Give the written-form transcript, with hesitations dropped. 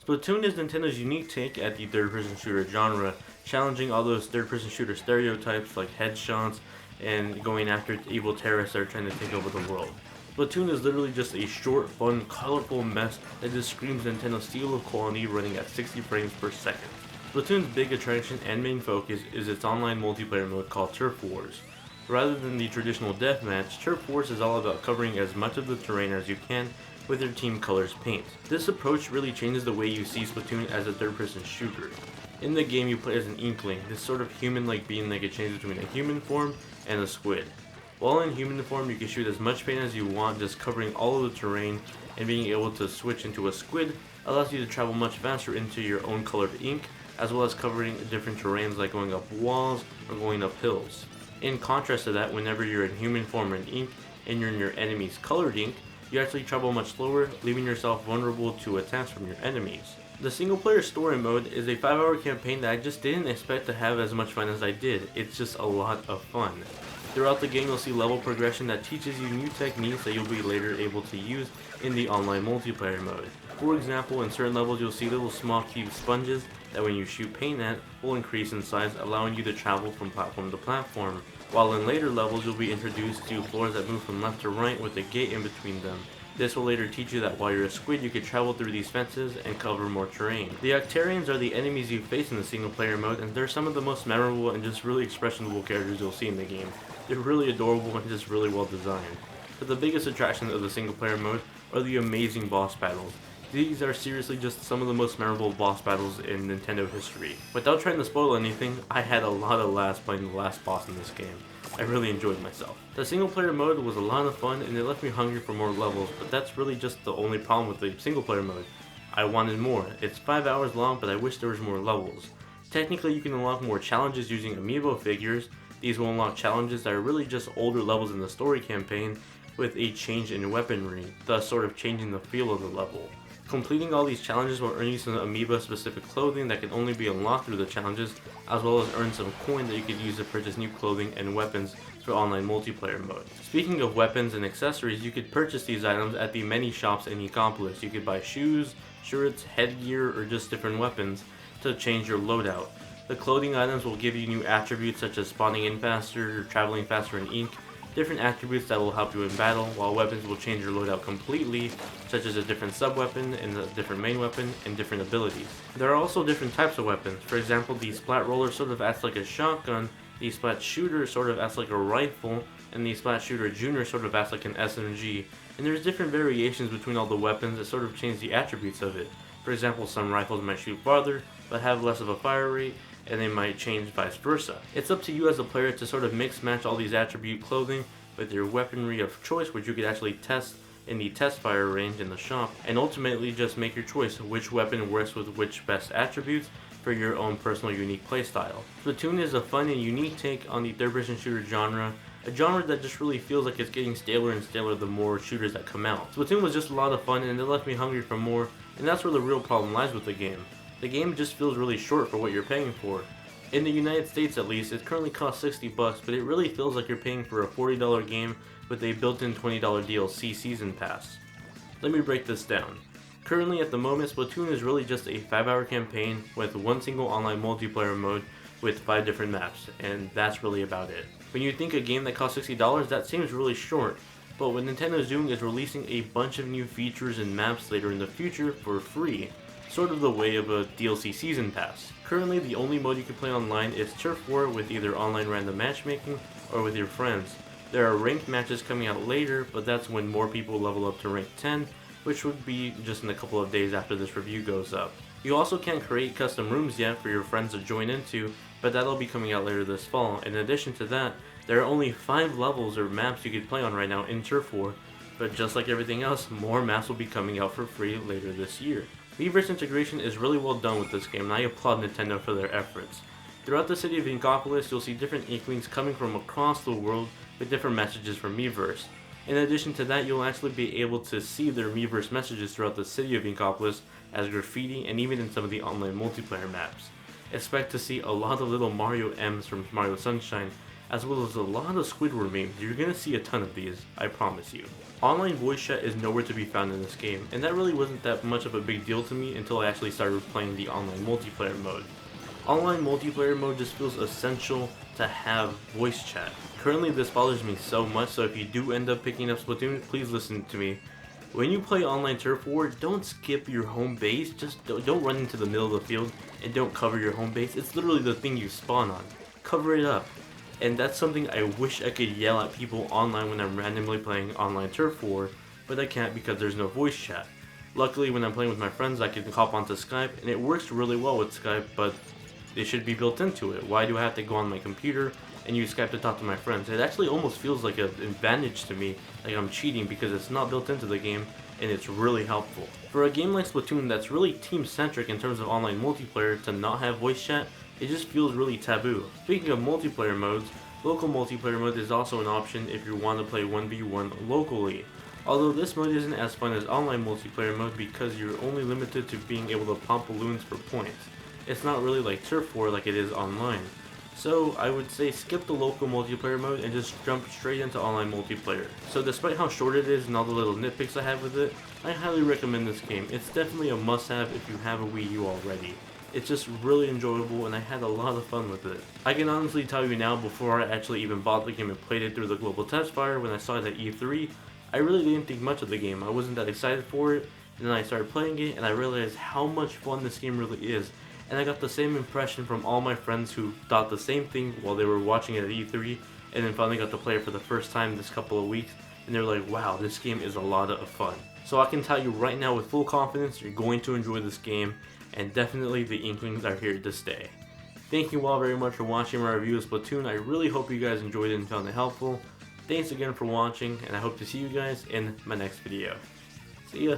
Splatoon is Nintendo's unique take at the third-person shooter genre, challenging all those third-person shooter stereotypes like headshots and going after evil terrorists that are trying to take over the world. Splatoon is literally just a short, fun, colorful mess that just screams Nintendo's seal of quality running at 60 frames per second. Splatoon's big attraction and main focus is its online multiplayer mode called Turf Wars. Rather than the traditional deathmatch, Turf Wars is all about covering as much of the terrain as you can with your team colors paint. This approach really changes the way you see Splatoon as a third-person shooter. In the game you play as an Inkling, this sort of human-like being that can change between a human form and a squid. While in human form you can shoot as much paint as you want, just covering all of the terrain, and being able to switch into a squid allows you to travel much faster into your own colored ink, as well as covering different terrains like going up walls or going up hills. In contrast to that, whenever you're in human form or in ink, and you're in your enemy's colored ink, you actually travel much slower, leaving yourself vulnerable to attacks from your enemies. The single player story mode is a 5-hour campaign that I just didn't expect to have as much fun as I did. It's just a lot of fun. Throughout the game you'll see level progression that teaches you new techniques that you'll be later able to use in the online multiplayer mode. For example, in certain levels you'll see little small cube sponges that when you shoot paint at will increase in size, allowing you to travel from platform to platform. While in later levels you'll be introduced to floors that move from left to right with a gate in between them. This will later teach you that while you're a squid you can travel through these fences and cover more terrain. The Octarians are the enemies you face in the single player mode, and they're some of the most memorable and just really expressionable characters you'll see in the game. They're really adorable and just really well designed. But the biggest attraction of the single player mode are the amazing boss battles. These are seriously just some of the most memorable boss battles in Nintendo history. Without trying to spoil anything, I had a lot of laughs playing the last boss in this game. I really enjoyed myself. The single player mode was a lot of fun and it left me hungry for more levels, but that's really just the only problem with the single player mode. I wanted more. It's 5 hours long, but I wish there was more levels. Technically you can unlock more challenges using amiibo figures. These will unlock challenges that are really just older levels in the story campaign with a change in weaponry, thus sort of changing the feel of the level. Completing all these challenges will earn you some amiibo specific clothing that can only be unlocked through the challenges, as well as earn some coin that you could use to purchase new clothing and weapons for online multiplayer mode. Speaking of weapons and accessories, you could purchase these items at the many shops in Ecopolis. You could buy shoes, shirts, headgear, or just different weapons to change your loadout. The clothing items will give you new attributes such as spawning in faster or traveling faster in ink, different attributes that will help you in battle, while weapons will change your loadout completely, such as a different sub-weapon and a different main weapon and different abilities. There are also different types of weapons. For example, the Splat Roller sort of acts like a shotgun, the Splat Shooter sort of acts like a rifle, and the Splat Shooter Junior sort of acts like an SMG. And there's different variations between all the weapons that sort of change the attributes of it. For example, some rifles might shoot farther, but have less of a fire rate, and they might change vice versa. It's up to you as a player to sort of mix match all these attribute clothing with your weaponry of choice, which you could actually test in the test fire range in the shop, and ultimately just make your choice which weapon works with which best attributes for your own personal unique playstyle. Splatoon is a fun and unique take on the third-person shooter genre, a genre that just really feels like it's getting staler and staler the more shooters that come out. Splatoon was just a lot of fun and it left me hungry for more, and that's where the real problem lies with the game. The game just feels really short for what you're paying for. In the United States at least, it currently costs $60, but it really feels like you're paying for a $40 game with a built-in $20 DLC season pass. Let me break this down. Currently at the moment, Splatoon is really just a 5-hour campaign with one single online multiplayer mode with 5 different maps, and that's really about it. When you think a game that costs $60, that seems really short, but what Nintendo is doing is releasing a bunch of new features and maps later in the future for free, sort of the way of a DLC season pass. Currently, the only mode you can play online is Turf War with either online random matchmaking or with your friends. There are ranked matches coming out later, but that's when more people level up to rank 10, which would be just in a couple of days after this review goes up. You also can't create custom rooms yet for your friends to join into, but that'll be coming out later this fall. In addition to that, there are only 5 levels or maps you can play on right now in Turf War, but just like everything else, more maps will be coming out for free later this year. Miiverse integration is really well done with this game, and I applaud Nintendo for their efforts. Throughout the city of Inkopolis, you'll see different Inklings coming from across the world with different messages from Miiverse. In addition to that, you'll actually be able to see their Miiverse messages throughout the city of Inkopolis as graffiti and even in some of the online multiplayer maps. Expect to see a lot of little Mario M's from Mario Sunshine as well as a lot of Squidward memes. You're gonna see a ton of these, I promise you. Online voice chat is nowhere to be found in this game, and that really wasn't that much of a big deal to me until I actually started playing the online multiplayer mode. Online multiplayer mode just feels essential to have voice chat. Currently this bothers me so much, so if you do end up picking up Splatoon, please listen to me. When you play online turf war, don't skip your home base, just don't run into the middle of the field and don't cover your home base. It's literally the thing you spawn on. Cover it up. And that's something I wish I could yell at people online when I'm randomly playing online turf war, but I can't because there's no voice chat. Luckily when I'm playing with my friends I can hop onto Skype, and it works really well with Skype, but it should be built into it. Why do I have to go on my computer and use Skype to talk to my friends? It actually almost feels like an advantage to me, like I'm cheating, because it's not built into the game and it's really helpful. For a game like Splatoon that's really team-centric in terms of online multiplayer, to not have voice chat, it just feels really taboo. Speaking of multiplayer modes, local multiplayer mode is also an option if you want to play 1v1 locally. Although this mode isn't as fun as online multiplayer mode because you're only limited to being able to pump balloons for points. It's not really like turf war like it is online. So I would say skip the local multiplayer mode and just jump straight into online multiplayer. So despite how short it is and all the little nitpicks I have with it, I highly recommend this game. It's definitely a must-have if you have a Wii U already. It's just really enjoyable and I had a lot of fun with it. I can honestly tell you now, before I actually even bought the game and played it through the global test fire when I saw it at E3, I really didn't think much of the game. I wasn't that excited for it, and then I started playing it and I realized how much fun this game really is. And I got the same impression from all my friends who thought the same thing while they were watching it at E3, and then finally got to play it for the first time this couple of weeks, and they're like, wow, this game is a lot of fun. So I can tell you right now with full confidence, you're going to enjoy this game, and definitely the Inklings are here to stay. Thank you all very much for watching my review of Splatoon. I really hope you guys enjoyed it and found it helpful. Thanks again for watching, and I hope to see you guys in my next video. See ya!